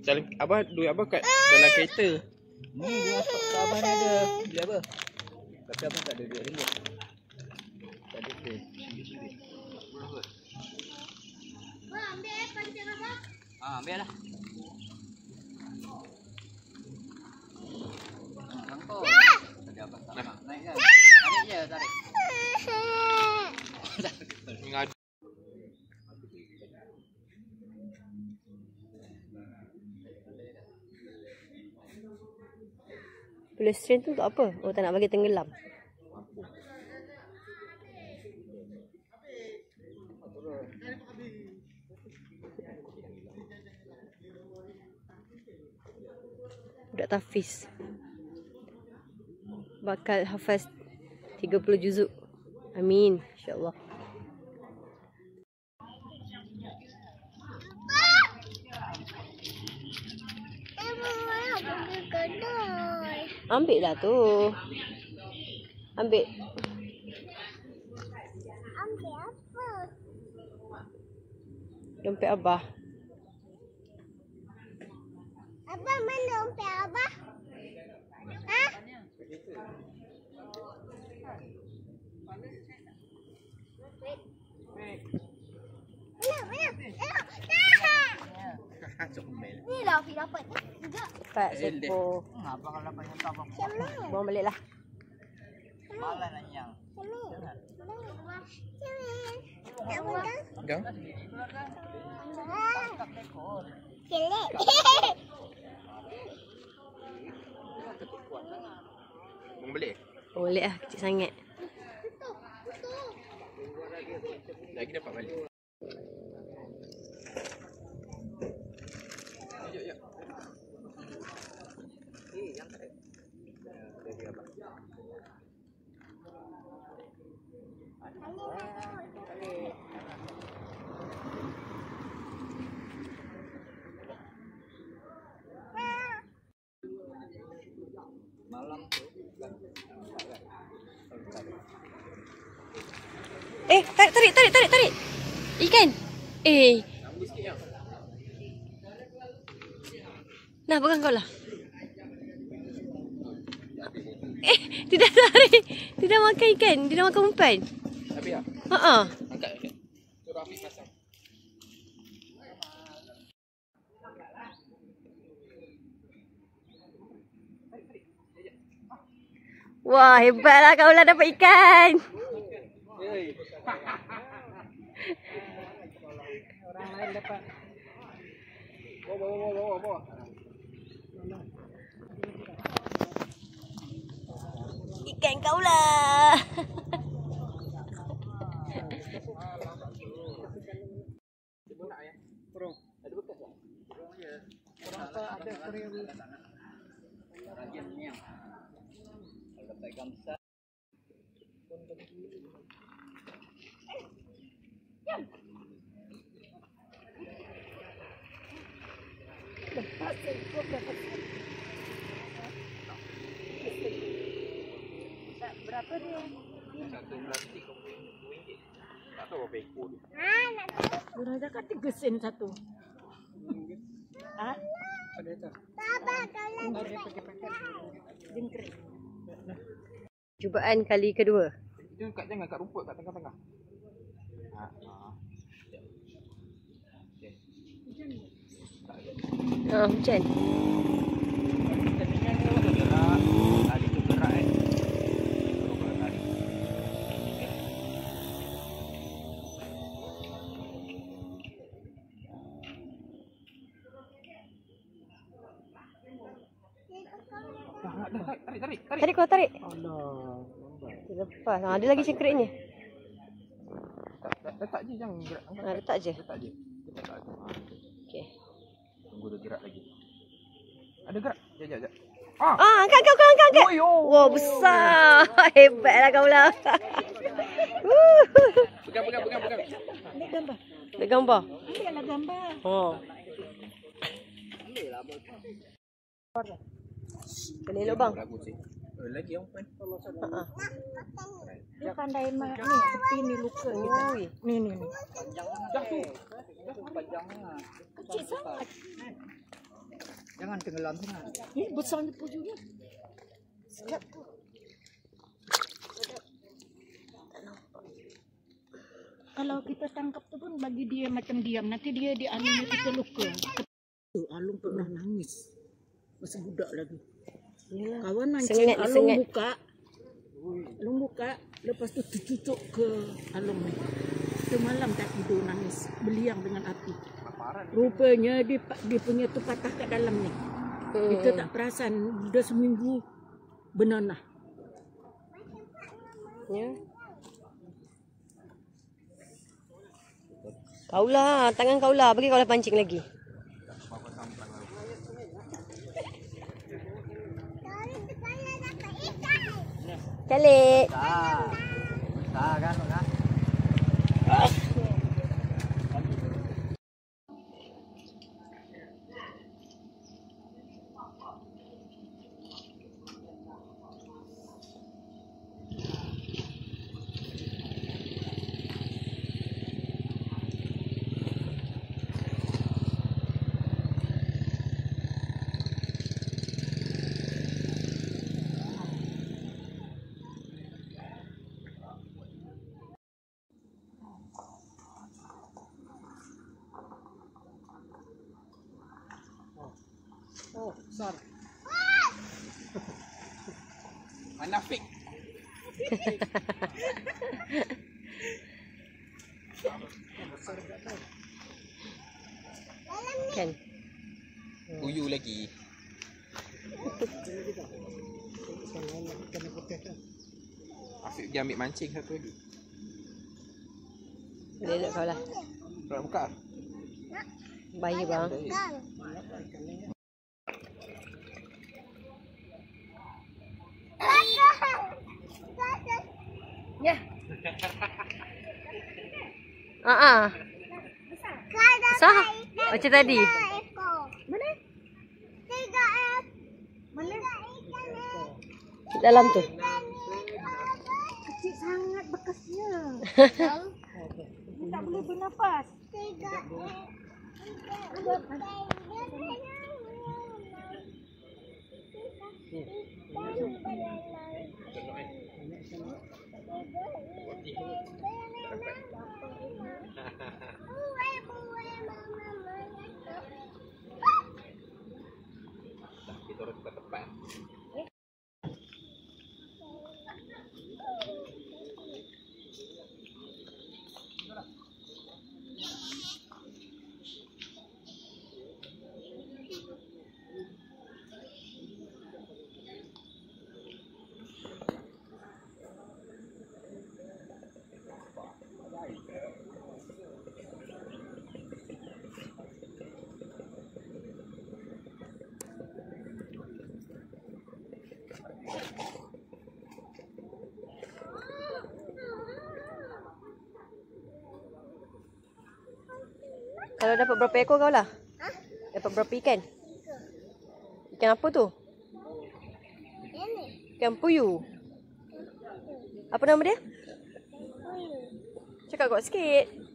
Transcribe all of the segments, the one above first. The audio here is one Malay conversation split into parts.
Abah, duit abah kat dalam kereta. Ni dia stok kat abang ni ada. Beli apa? Tapi abang tak ada duit ringgit. Tak ada duit. Sini. Ambil pancing apa? Ambil lah. Angkor. Tadi abang tak nak naik kan? Tarik je, tarik. Ingat. Pedestrian tu untuk apa? Oh, tak nak bagi tenggelam. Budak tahfiz bakal hafaz 30 juzuk. Amin, insya-Allah. Ambil lah tu. Ambil. Ambil apa? Dompet abah. Abang mana dompet abah? Ha? Ni lah Afiq dapat. Dapat sepo. Abang kalau dapat yang tak abang. Buang balik lah. Malas nak nyang. Gang. Tangkap ekor. Kelek. Mau beli? Boleh lah, kecil sangat. Lagi dapat balik. Jom. Yang tak ada. Dari abang. Malam tu Tarik. Ikan. Nah, pegang kau lah. Tidak tarik. Tidak makan ikan. Dia dah makan umpan. Habis tak? Ha. Angkat. Suruh Afiq pasang. Wah, hebatlah kau lah dapat ikan. orang lain dapat. Bawa. Ikan kau lah. Kurung. Ada bekas tak? Kurung je. Kurung apa ada kurung. Rajin ni. Kalau dapat ikan besar. Berapa dia? Satu plastik RM20. Tak tahu berapa ekor tu. Orang cakap 3 sen satu. Ha? Ada tak? Abah kalau Dia pakai paket jengkrik. Cubaan kali kedua. Itu jangan kat rumput kat tengah-tengah. Hujan. Tadi tu gerak Tarik. Tarik kau tarik. Allah, lambat. Lepas. Ada lagi cengkreknya. Letak je, jangan gerak. Letak je. Letak je. Okey. Tunggu dia gerak lagi. Ada gerak. Jap. Angkat. Wah, besar. Hebatlah kau lah. Pegang. Ambil gambar. Ambil gambar. Ambillah gambar. Oh. Ambillah bos. Boleh elok bang. Lagu sih. Lagi yang pen. Dia pandai ni tepi ni luka kita. Ni. Dah tu. Panjangnya. Kecil sangat. Jangan tenggelam sangat. Ini besarnya pujunya. Sedap tu. Kalau kita tangkap tu pun bagi dia macam diam. Nanti dia di alung kita luka. Tu alung pernah nangis. Masih budak lagi. Yalah. Kawan mancing Sengat, alung sengat. buka. Alung buka. Lepas tu tercucuk ke alung ni. Itu malam tak tidur nangis. Beliang dengan api. Rupanya dia punya tu patah kat dalam ni. Kita tak perasan. Dah seminggu benanah. Ya. Kaulah, tangan kaulah. Bagi kaulah pancing lagi. Calik. Kan, kan. Oh, besar. Manafik. Kan. Uyu lagi. Afiq pergi ambil mancing satu lagi. Boleh tak kaulah. Nak buka? Bahaya bang. Ya. Besar. Macam tadi. Mana? 3 Mana? Dalam tu. Kecil sangat bekasnya. Tak boleh bernafas. 3. Kita orang buka tempat. Kalau dapat berapa ekor kau lah? Dapat berapa ikan? Ikan apa tu? Ikan puyuh. Apa nama dia? Cakap kuat sikit.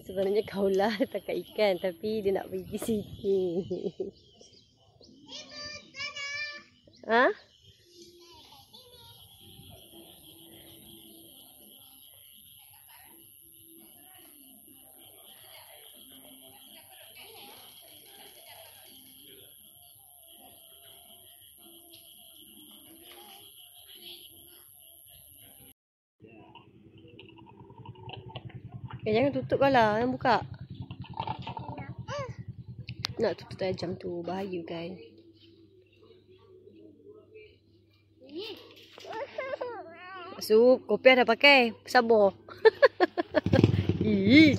Sebenarnya kaulah tangkap ikan tapi dia nak pergi sini. Ha? Jangan tutup lah. Yang buka. Nak tutup tajam tu. Bahaya kan. So, kopiah dah pakai. Sabar. Ih.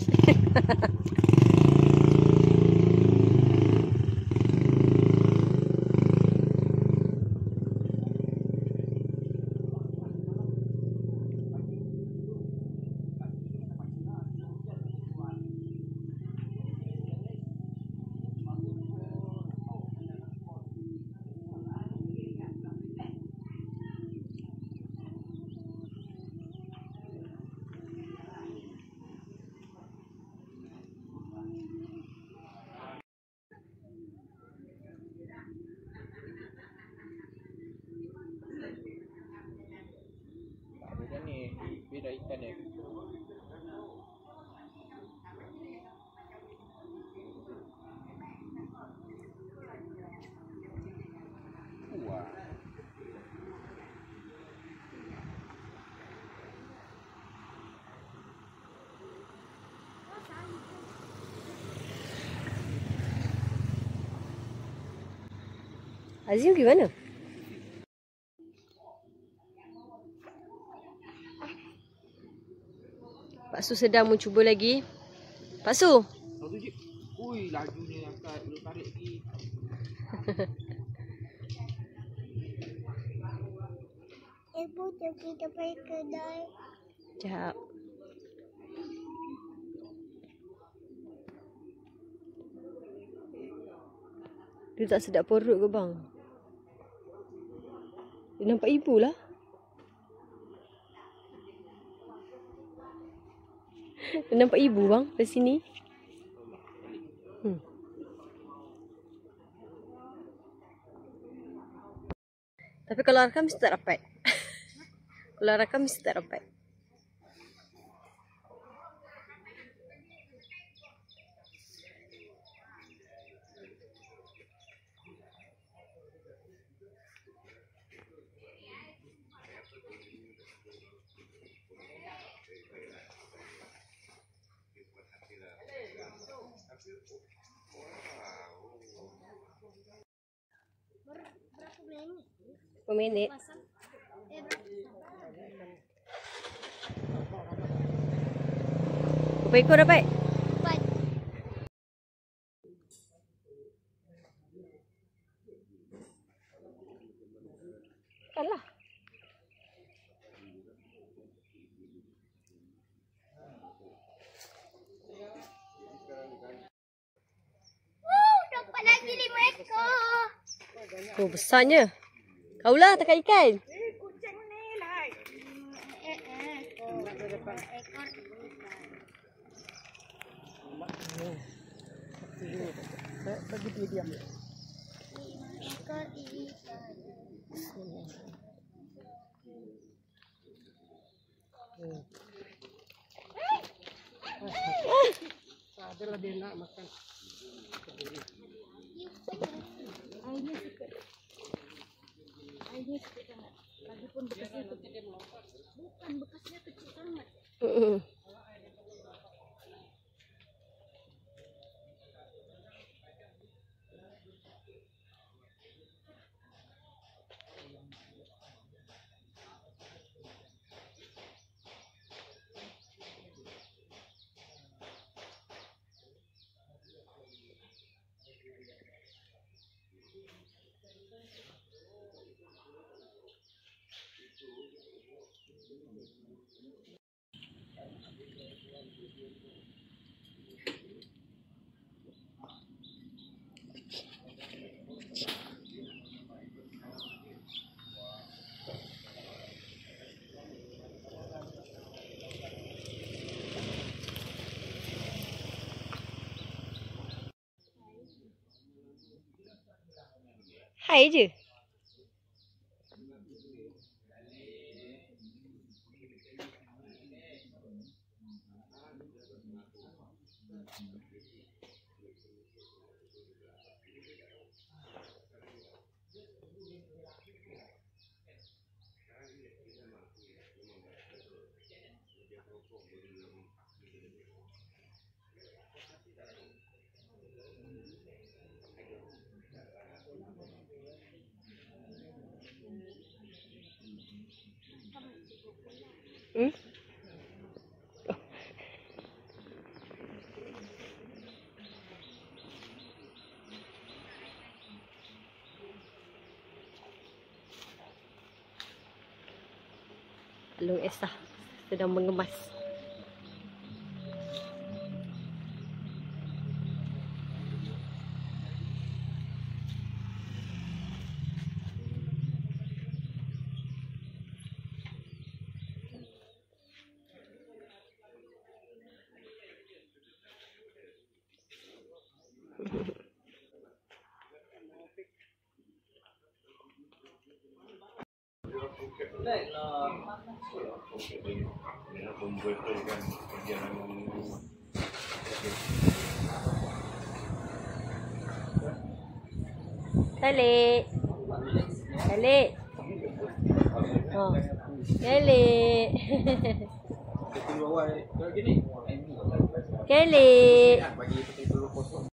Macam ni, beda ikan dia. Wah. Azim gimana? Pak Su sedang mencuba lagi. Pak Su. Satu je. Ui, lajunya angkat. Belum tarik lagi. Ibu tu kita pergi kedai. Sekejap. Dia tak sedap perut ke bang? Dia nampak ibu lah. Dia nampak ibu bang dari sini. Tapi kalau rakam mesti tak dapat. Kalau rakam mesti tak dapat. Berapa minit? Berapa minit? Berapa ekor dapat? 4. Alah. Dapat lagi 5 ekor. Oh, besarnya. Kaulah tangkap ikan. Kucing ni lah. Ekor. Bagi dia diam. Ekor ikan. Adalah dia nak makan. Airnya sikit. Airnya sikit sangat. Lagipun bekasnya kecil. Bukan, bekasnya kecil sangat. Hai je. Hmm? Long Esa sedang mengemas. Telik. Telik. Oh. Telik. Kita bawa kalau gini. Telik. Bagi potato kosong.